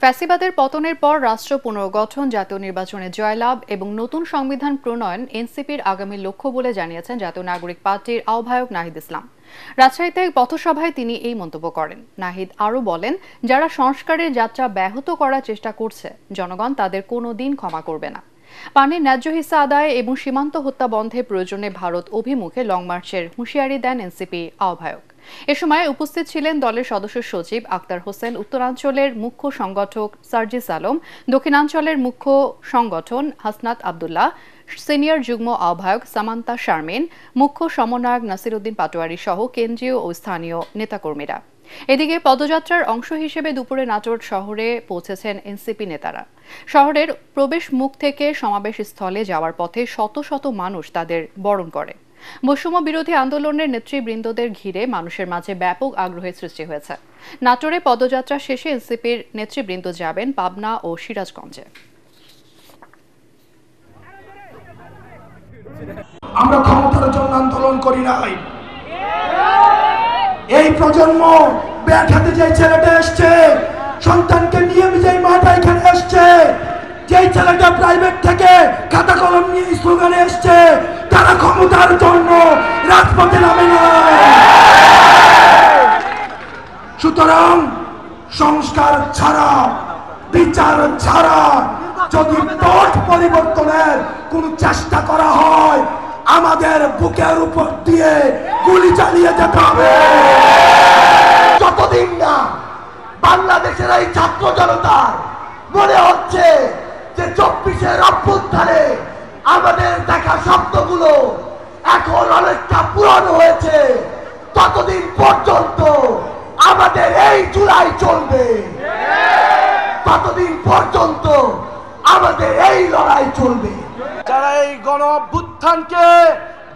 ফ্যাসিবাদের পতনের পর রাষ্ট্র পুনর্গঠন, জাতীয় নির্বাচনে জয়লাভ এবং নতুন সংবিধান প্রণয়ন এনসিপির আগামী লক্ষ্য বলে জানিয়েছেন জাতীয় নাগরিক পার্টির আহ্বায়ক নাহিদ ইসলাম। রাজশাহীতে এক পথসভায় তিনি এই মন্তব্য করেন। নাহিদ আরও বলেন, যারা সংস্কারের যাত্রা ব্যাহত করার চেষ্টা করছে, জনগণ তাদের কোনোদিন ক্ষমা করবে না। পানির ন্যায্য হিস্সা আদায় এবং সীমান্ত হত্যা বন্ধে প্রয়োজনে ভারত অভিমুখে লং মার্চের হুঁশিয়ারি দেন এনসিপি আহ্বায়ক। এ সময় উপস্থিত ছিলেন দলের সদস্য সচিব আক্তার হোসেন, উত্তরাঞ্চলের মুখ্য সংগঠক সার্জিস আলম, দক্ষিণাঞ্চলের মুখ্য সংগঠন হাসনাত আবদুল্লাহ, সিনিয়র যুগ্ম আহ্বায়ক সামান্তা শারমিন, মুখ্য সমন্বয়ক নাসিরউদ্দিন পাটোয়ারি সহ কেন্দ্রীয় ও স্থানীয় নেতাকর্মীরা। এদিকে পদযাত্রার অংশ হিসেবে দুপুরে নাটোর শহরে পৌঁছেছেন এনসিপি নেতারা। শহরের প্রবেশ মুখ থেকে সমাবেশ স্থলে যাওয়ার পথে শত শত মানুষ তাদের বরণ করে। বৈষম্য বিরোধী আন্দোলনের নেতৃবৃন্দদের ঘিরে মানুষের মাঝে ব্যাপক আগ্রহের সৃষ্টি হয়েছে। নাটোরে পদযাত্রা শেষে এনসিপির নেতৃবৃন্দ যাবেন পাবনা ও সিরাজগঞ্জে। আমরা ক্ষমতার জন্য আন্দোলন করি নাই। এই প্রজন্ম ব্যাট হাতে যে ছেলেটা এসছে, সন্তানকে নিয়ে যে মাটা এখানে এসছে, যে ছেলেটা প্রাইভেট থেকে খাতা কলম নিয়ে স্লোগানে এসছে, তারা ক্ষমতার জন্য রাজপথে নামে নাই। সুতরাং সংস্কার ছাড়া, বিচার ছাড়া যদি পথ পরিবর্তনের কোন চেষ্টা করা হয়, আমাদের বুকের উপর দিয়ে গুলি চালিয়ে যেতে হবে। যতদিন না বাংলাদেশের এই ছাত্র জনতার মনে হচ্ছে যে 24-এর অভ্যুত্থানে আমাদের দেখা শব্দগুলো এখন অনেকটা পুরানো হয়েছে, ততদিন পর্যন্ত আমাদের এই জুলাই চলবে, ততদিন পর্যন্ত আমাদের এই লড়াই চলবে। যারা এই গণ অভ্যুত্থানকে,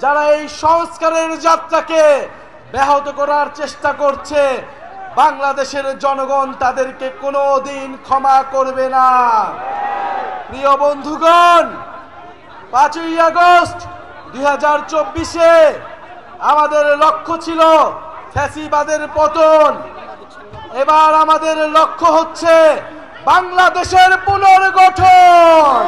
যারা এই সংস্কারের যাত্রাকে ব্যাহত করার চেষ্টা করছে, বাংলাদেশের জনগণ তাদেরকে কোনোদিন ক্ষমা করবে না। প্রিয় বন্ধুগণ, 5ই আগস্ট 2024-এ আমাদের লক্ষ্য ছিল ফ্যাসিবাদের পতন। এবার আমাদের লক্ষ্য হচ্ছে বাংলাদেশের পুনর্গঠন।